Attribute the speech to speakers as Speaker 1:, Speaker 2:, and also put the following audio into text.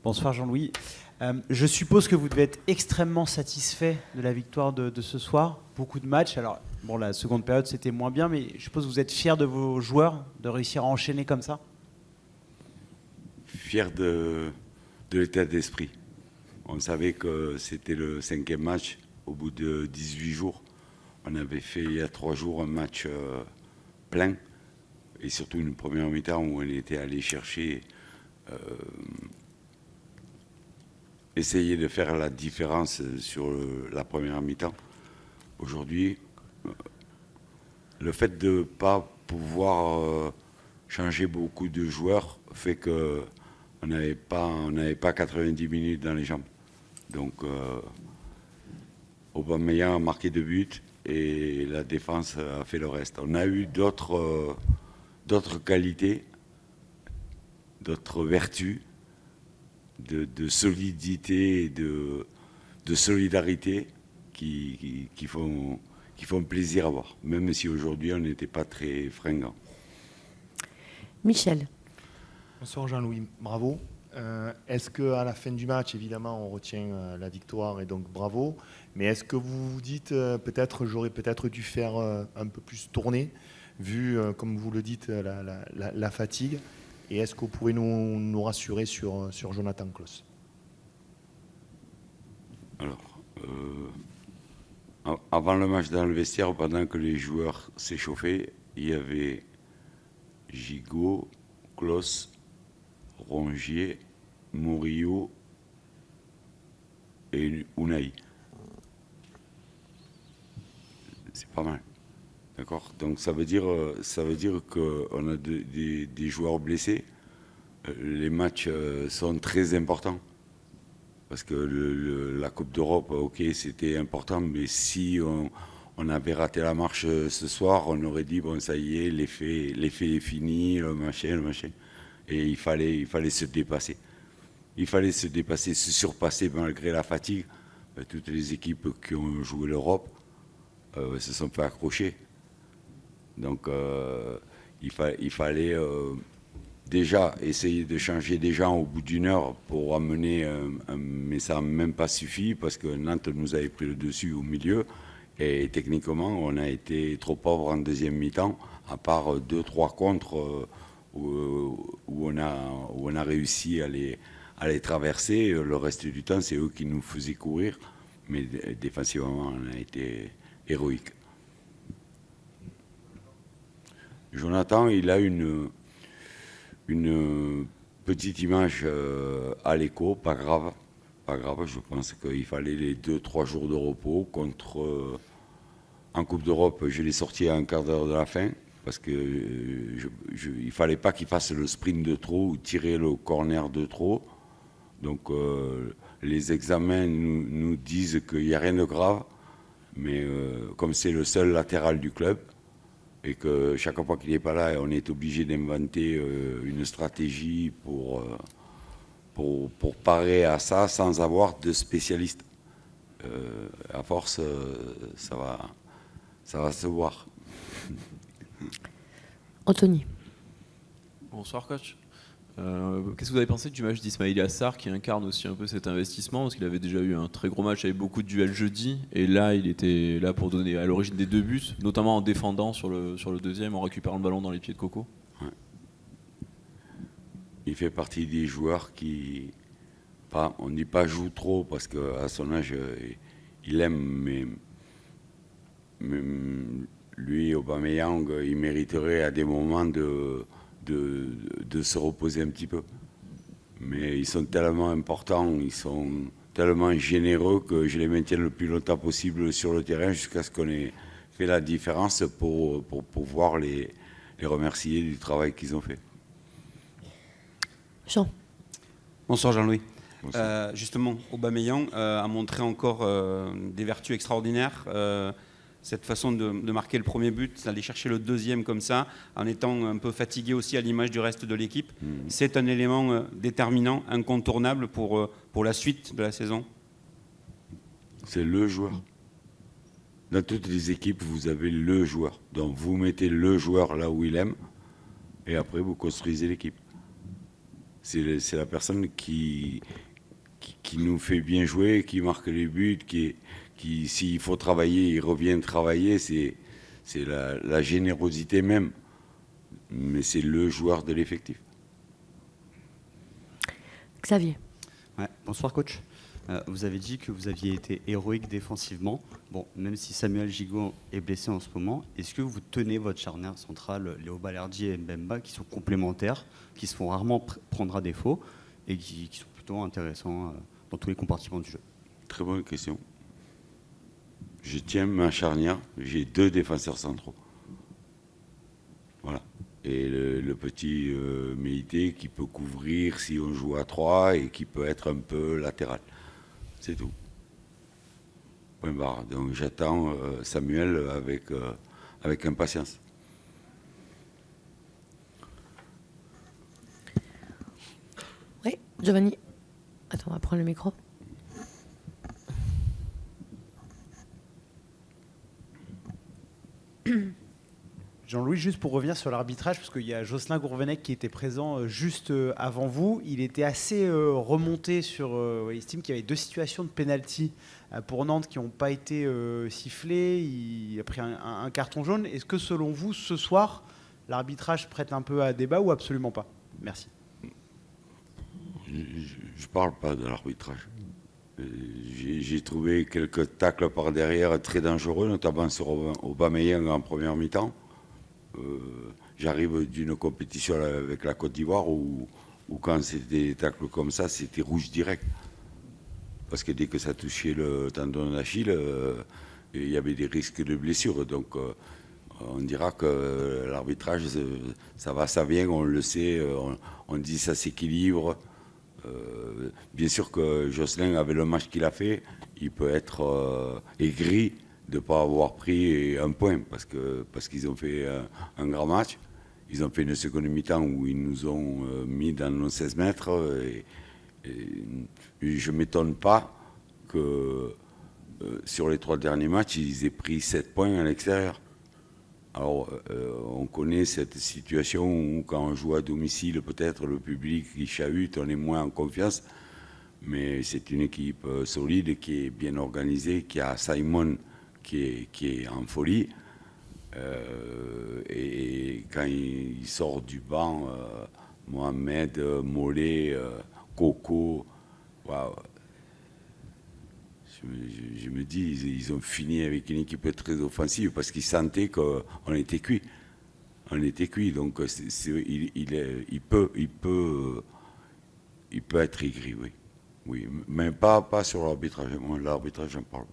Speaker 1: Bonsoir Jean-Louis. Je suppose que vous devez être extrêmement satisfait de la victoire de ce soir. Beaucoup de matchs. Alors, bon, la seconde période, c'était moins bien, mais je suppose que vous êtes fier de vos joueurs de réussir à enchaîner comme ça.
Speaker 2: Fier de l'état d'esprit. On savait que c'était le 5e match au bout de 18 jours. On avait fait il y a 3 jours un match plein et surtout une première mi-temps où on était allé chercher essayer de faire la différence sur la première mi-temps. Aujourd'hui, le fait de ne pas pouvoir changer beaucoup de joueurs fait qu'on n'avait pas 90 minutes dans les jambes. Donc, Aubameyang a marqué 2 buts et la défense a fait le reste. On a eu d'autres qualités, d'autres vertus, de solidité et de solidarité qui font plaisir à voir, même si aujourd'hui on n'était pas très fringant.
Speaker 3: Michel.
Speaker 4: Bonsoir Jean-Louis, bravo. Est-ce qu'à la fin du match, évidemment, on retient la victoire et donc bravo, mais est-ce que vous vous dites j'aurais peut-être dû faire un peu plus tourner, vu, comme vous le dites, la fatigue, et est-ce que vous pouvez nous rassurer sur Jonathan Klaus?
Speaker 2: Alors, avant le match dans le vestiaire, pendant que les joueurs s'échauffaient, il y avait Gigot, Klaus, Rongier, Murillo et Unai. C'est pas mal. D'accord. Donc ça veut dire qu'on a des joueurs blessés. Les matchs sont très importants. Parce que la Coupe d'Europe, ok, c'était important, mais si on avait raté la marche ce soir, on aurait dit, bon, ça y est, l'effet est fini, le machin. Et il fallait se dépasser. Il fallait se dépasser, se surpasser malgré la fatigue. Toutes les équipes qui ont joué l'Europe se sont fait accrocher. Donc il fallait déjà essayer de changer des gens au bout d'une heure pour amener, mais ça n'a même pas suffi parce que Nantes nous avait pris le dessus au milieu. Et techniquement, on a été trop pauvre en deuxième mi-temps, à part 2-3 contres où on a réussi à les traverser. Le reste du temps, c'est eux qui nous faisaient courir. Mais défensivement, on a été héroïque. Jonathan, il a une petite image à l'écho, pas grave. Je pense qu'il fallait les 2-3 jours de repos en Coupe d'Europe. Je l'ai sorti à un quart d'heure de la fin parce que il fallait pas qu'il fasse le sprint de trop ou tirer le corner de trop. Donc les examens nous disent qu'il n'y a rien de grave, mais comme c'est le seul latéral du club et que chaque fois qu'il n'est pas là, on est obligé d'inventer une stratégie pour parer à ça sans avoir de spécialiste. À force, ça va se voir.
Speaker 3: Anthony.
Speaker 5: Bonsoir coach. Qu'est-ce que vous avez pensé du match d'Ismaïla Sarr qui incarne aussi un peu cet investissement parce qu'il avait déjà eu un très gros match avec beaucoup de duels jeudi et là il était là pour donner à l'origine des 2 buts, notamment en défendant sur le deuxième, en récupérant le ballon dans les pieds de Coco.
Speaker 2: Ouais. Il fait partie des joueurs qui, on ne dit pas joue trop parce qu'à son âge il aime, mais lui Aubameyang il mériterait à des moments de se reposer un petit peu. Mais ils sont tellement importants, ils sont tellement généreux que je les maintiens le plus longtemps possible sur le terrain jusqu'à ce qu'on ait fait la différence pour pouvoir les remercier du travail qu'ils ont fait.
Speaker 3: Jean.
Speaker 6: Bonsoir Jean-Louis.
Speaker 2: Bonsoir.
Speaker 6: Justement, Aubameyang a montré encore des vertus extraordinaires. Cette façon de marquer le premier but, d'aller chercher le deuxième comme ça, en étant un peu fatigué aussi à l'image du reste de l'équipe, c'est un élément déterminant, incontournable pour la suite de la saison.
Speaker 2: C'est le joueur. Dans toutes les équipes, vous avez le joueur. Donc vous mettez le joueur là où il aime, et après vous construisez l'équipe. C'est la personne qui nous fait bien jouer, qui marque les buts, qui s'il faut travailler, il revient travailler. C'est la générosité même. Mais c'est le joueur de l'effectif.
Speaker 3: Xavier.
Speaker 7: Ouais, bonsoir coach. Vous avez dit que vous aviez été héroïque défensivement. Bon, même si Samuel Gigot est blessé en ce moment, est-ce que vous tenez votre charnière centrale, Léo Balerdi et Mbemba, qui sont complémentaires, qui se font rarement prendre à défaut et qui sont plutôt intéressants dans tous les compartiments du jeu?
Speaker 2: Très bonne question. Je tiens ma charnière. J'ai 2 défenseurs centraux. Voilà. Et le petit Méité qui peut couvrir si on joue à 3 et qui peut être un peu latéral. C'est tout. Point barre. Donc j'attends Samuel avec impatience.
Speaker 3: Oui, Giovanni. Attends, on va prendre le micro.
Speaker 1: Jean-Louis, juste pour revenir sur l'arbitrage, parce qu'il y a Jocelyn Gourvenec qui était présent juste avant vous. Il était assez remonté sur... il estime qu'il y avait 2 situations de pénalty pour Nantes qui n'ont pas été sifflées. Il a pris un carton jaune. Est-ce que selon vous, ce soir, l'arbitrage prête un peu à débat ou absolument pas? Merci.
Speaker 2: Je ne parle pas de l'arbitrage. J'ai trouvé quelques tacles par derrière très dangereux, notamment sur Aubameyang en première mi-temps. J'arrive d'une compétition avec la Côte d'Ivoire où quand c'était des tacles comme ça, c'était rouge direct. Parce que dès que ça touchait le tendon d'Achille, il y avait des risques de blessure. Donc on dira que l'arbitrage, ça va, ça vient, on le sait, on dit ça s'équilibre. Bien sûr que Jocelyn, avec le match qu'il a fait, il peut être aigri de ne pas avoir pris un point parce qu'ils ont fait un grand match. Ils ont fait une seconde mi-temps où ils nous ont mis dans nos 16 mètres et je ne m'étonne pas que sur les 3 derniers matchs, ils aient pris 7 points à l'extérieur. Alors, on connaît cette situation où quand on joue à domicile, peut-être le public qui chahute, on est moins en confiance. Mais c'est une équipe solide, qui est bien organisée, qui a Simon qui est en folie. Et quand il sort du banc, Mohamed, Mollet, Coco, waouh. Je me dis, ils ont fini avec une équipe très offensive parce qu'ils sentaient qu'on était cuit. On était cuit, donc il peut être aigri, oui. Oui, mais pas sur l'arbitrage. Moi, l'arbitrage, j'en parle.